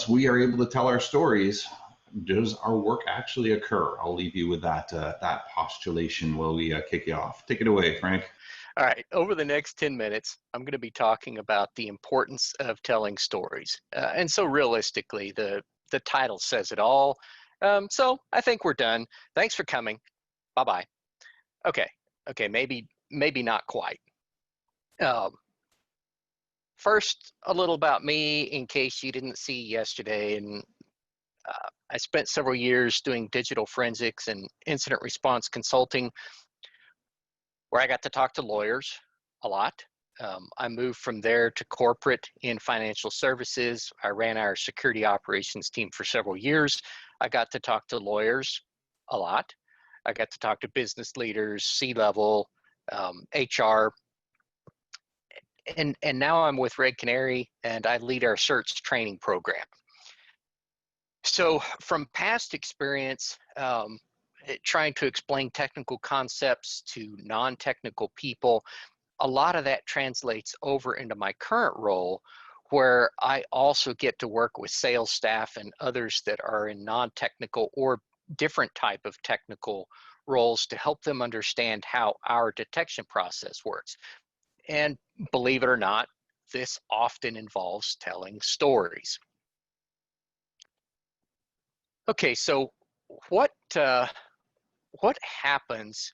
unless we are able to tell our stories, does our work actually occur? I'll leave you with that that postulation while we kick you off. Take it away, Frank. All right, over the next 10 minutes, I'm going to be talking about the importance of telling stories. And so realistically, the title says it all. So I think we're done. Thanks for coming. Bye-bye. Okay, maybe not quite. First, a little about me in case you didn't see yesterday. And I spent several years doing digital forensics and incident response consulting, where I got to talk to lawyers a lot. I moved from there to corporate in financial services. I ran our security operations team for several years. I got to talk to lawyers a lot. I got to talk to business leaders, C-level, HR. And now I'm with Red Canary, and I lead our search training program. So from past experience, trying to explain technical concepts to non-technical people, a lot of that translates over into my current role, where I also get to work with sales staff and others that are in non-technical or different type of technical roles to help them understand how our detection process works. And believe it or not, this often involves telling stories. Okay, so what happens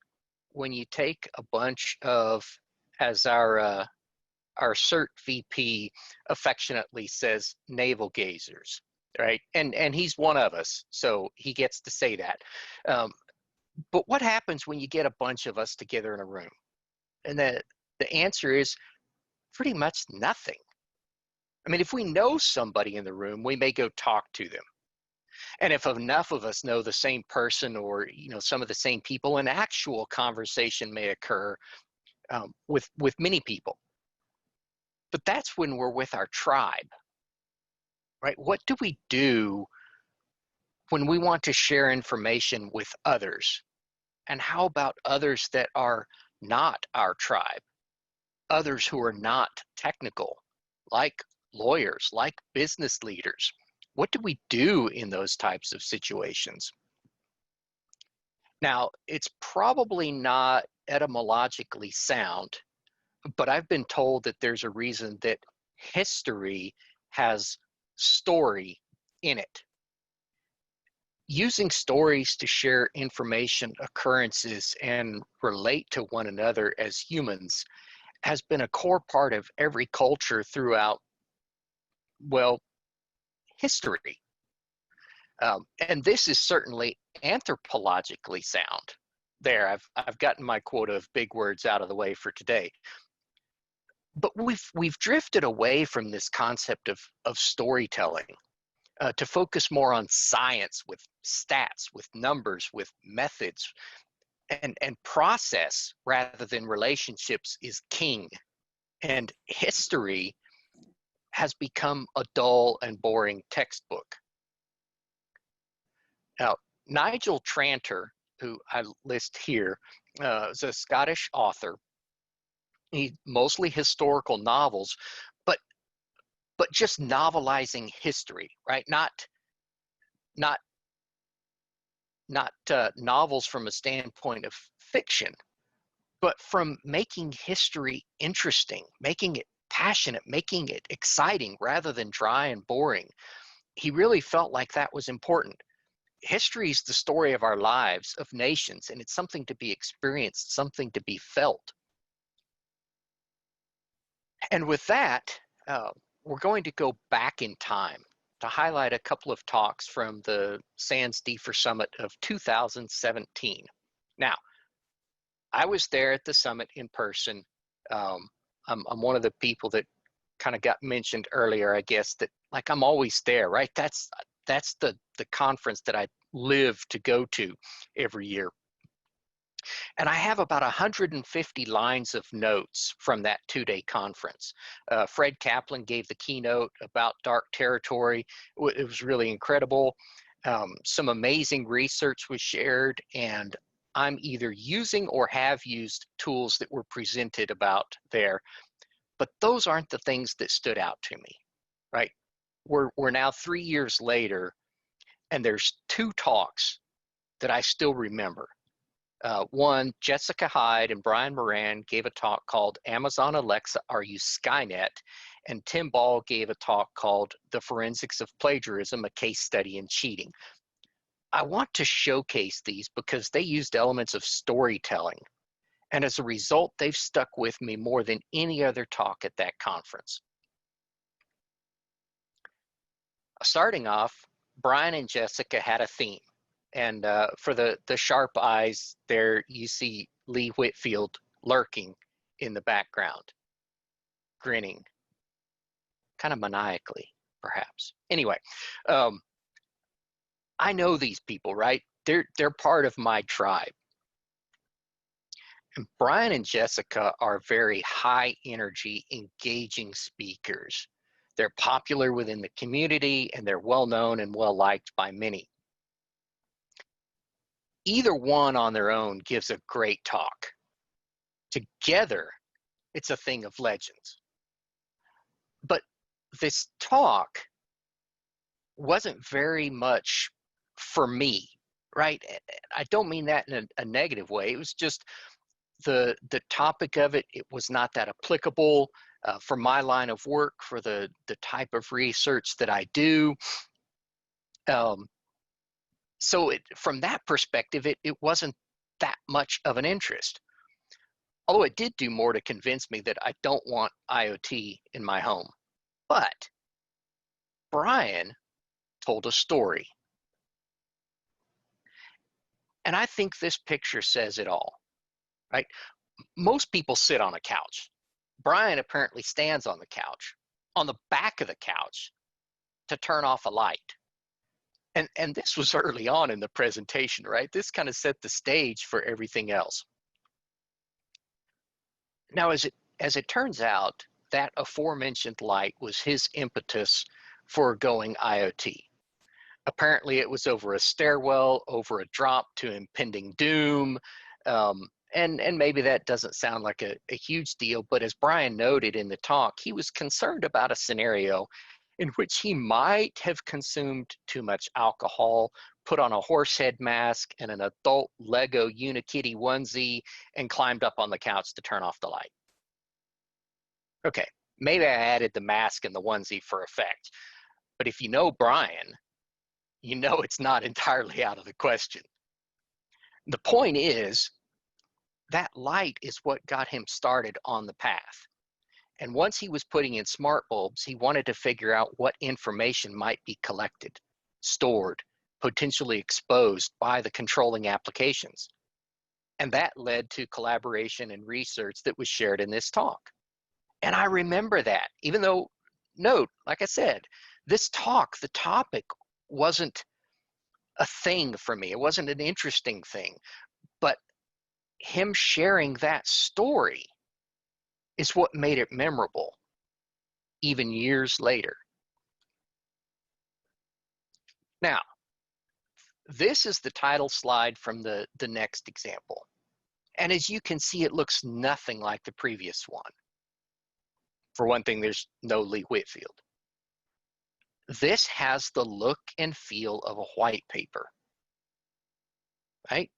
when you take a bunch of, as our CERT VP affectionately says, navel gazers, right? And he's one of us, so he gets to say that. But what happens when you get a bunch of us together in a room? And the answer is pretty much nothing. I mean, if we know somebody in the room, we may go talk to them. And if enough of us know the same person, or some of the same people, an actual conversation may occur with many people. But that's when we're with our tribe, right? What do we do when we want to share information with others? And how about others that are not our tribe? Others who are not technical, like lawyers, like business leaders. What do we do in those types of situations? Now, it's probably not etymologically sound, but I've been told that there's a reason that history has story in it. Using stories to share information, occurrences, and relate to one another as humans has been a core part of every culture throughout, well, history. And this is certainly anthropologically sound. There, I've gotten my quota of big words out of the way for today. But we've drifted away from this concept of storytelling to focus more on science, with stats, with numbers, with methods, and process rather than relationships is king. And history has become a dull and boring textbook. Now, Nigel Tranter, who I list here, is a Scottish author. He mostly historical novels, but just novelizing history, right? Not novels from a standpoint of fiction, but from making history interesting, making it passionate, making it exciting rather than dry and boring. He really felt like that was important. History is the story of our lives, of nations, and it's something to be experienced, something to be felt. And with that, we're going to go back in time to highlight a couple of talks from the SANS DFIR Summit of 2017. Now, I was there at the summit in person. I'm one of the people that kind of got mentioned earlier, I guess, that like I'm always there, right? That's the conference that I live to go to every year. And I have about 150 lines of notes from that two-day conference. Fred Kaplan gave the keynote about dark territory. It was really incredible. Some amazing research was shared, and I'm either using or have used tools that were presented about there. But those aren't the things that stood out to me, right? we're now 3 years later, and there's 2 talks that I still remember. One, Jessica Hyde and Brian Moran gave a talk called Amazon Alexa, Are You Skynet? And Tim Ball gave a talk called The Forensics of Plagiarism, a Case Study in Cheating. I want to showcase these because they used elements of storytelling. And as a result, they've stuck with me more than any other talk at that conference. Starting off, Brian and Jessica had a theme. And for the sharp eyes there, you see Lee Whitfield lurking in the background, grinning, kind of maniacally, perhaps. Anyway, I know these people, right? They're part of my tribe. And Brian and Jessica are very high energy, engaging speakers. They're popular within the community, and they're well known and well liked by many. Either one on their own gives a great talk. Together, it's a thing of legends. But this talk wasn't very much for me, right? I don't mean that in a negative way. It was just the topic of it, it was not that applicable for my line of work, for the type of research that I do. So from that perspective, it wasn't that much of an interest. Although it did do more to convince me that I don't want IoT in my home. But Brian told a story. And I think this picture says it all, right? Most people sit on a couch. Brian apparently stands on the couch, on the back of the couch, to turn off a light. And this was early on in the presentation, right? This kind of set the stage for everything else. Now, as it turns out, that aforementioned light was his impetus for going IoT. Apparently, it was over a stairwell, over a drop to impending doom. And maybe that doesn't sound like a huge deal, but as Brian noted in the talk, he was concerned about a scenario in which he might have consumed too much alcohol, put on a horse head mask and an adult Lego Unikitty onesie, and climbed up on the couch to turn off the light. Okay, maybe I added the mask and the onesie for effect, but if you know Brian, you know it's not entirely out of the question. The point is, that light is what got him started on the path. And once he was putting in smart bulbs, he wanted to figure out what information might be collected, stored, potentially exposed by the controlling applications. And that led to collaboration and research that was shared in this talk. And I remember that, even though, note, like I said, this talk, the topic wasn't a thing for me. It wasn't an interesting thing. But him sharing that story is what made it memorable, even years later. Now, this is the title slide from the next example. And as you can see, it looks nothing like the previous one. For one thing, there's no Lee Whitfield. This has the look and feel of a white paper, right?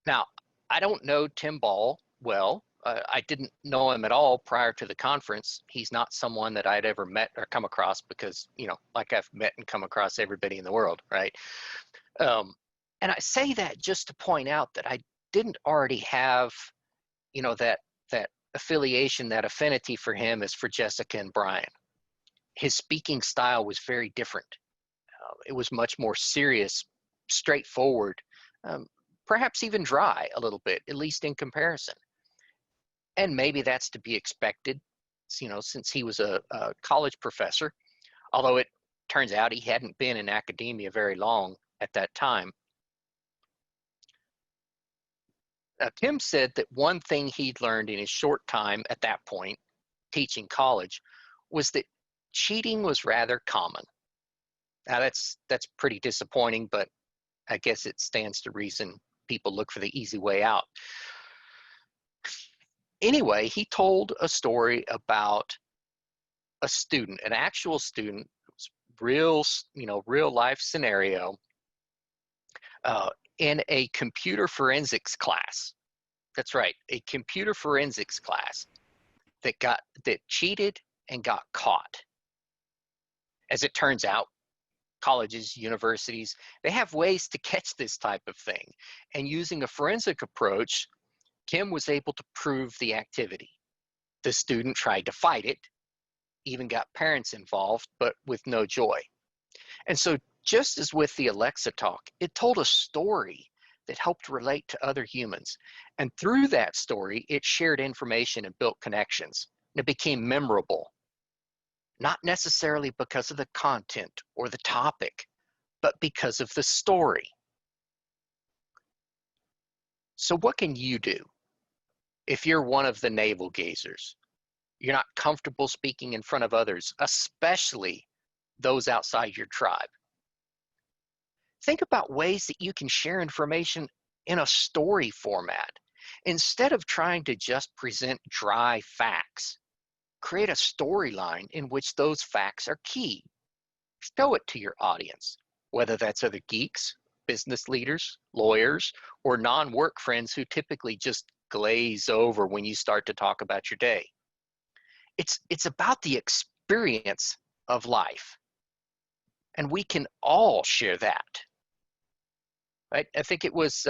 Now, I don't know Tim Ball well. I didn't know him at all prior to the conference. He's not someone that I'd ever met or come across because, you know, like I've met and come across everybody in the world, right? And I say that just to point out that I didn't already have, you know, that affiliation, that affinity for him as for Jessica and Brian. His speaking style was very different. It was much more serious, straightforward, perhaps even dry a little bit, at least in comparison. And maybe that's to be expected, you know, since he was a college professor, although it turns out he hadn't been in academia very long at that time. Now, Tim said that one thing he'd learned in his short time at that point, teaching college, was that cheating was rather common. Now, that's pretty disappointing, but I guess it stands to reason people look for the easy way out. Anyway, he told a story about a student, an actual student real life scenario in a computer forensics class. That's right, a computer forensics class that cheated and got caught. As it turns out, colleges, universities, they have ways to catch this type of thing. And using a forensic approach, Kim was able to prove the activity. The student tried to fight it, even got parents involved, but with no joy. And so just as with the Alexa talk, it told a story that helped relate to other humans. And through that story, it shared information and built connections. And it became memorable, not necessarily because of the content or the topic, but because of the story. So what can you do if you're one of the navel gazers? You're not comfortable speaking in front of others, especially those outside your tribe. Think about ways that you can share information in a story format. Instead of trying to just present dry facts, create a storyline in which those facts are key. Show it to your audience, whether that's other geeks, business leaders, lawyers, or non-work friends who typically just glaze over when you start to talk about your day. It's about the experience of life, and we can all share that. Right? I think it was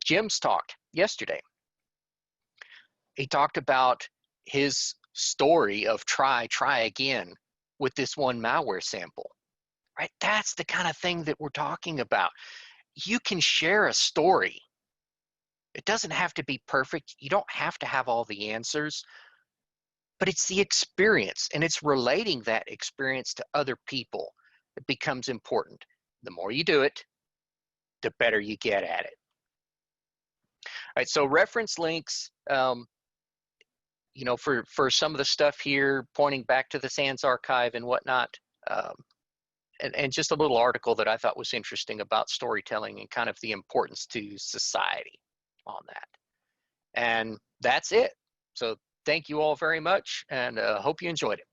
Jim's talk yesterday. He talked about his story of try again with this one malware sample. Right? That's the kind of thing that we're talking about. You can share a story. It doesn't have to be perfect. You don't have to have all the answers, but it's the experience, and it's relating that experience to other people that becomes important. The more you do it, the better you get at it. All right, so reference links, for some of the stuff here, pointing back to the SANS archive and whatnot, and just a little article that I thought was interesting about storytelling and kind of the importance to society on that. And that's it. So thank you all very much, and hope you enjoyed it.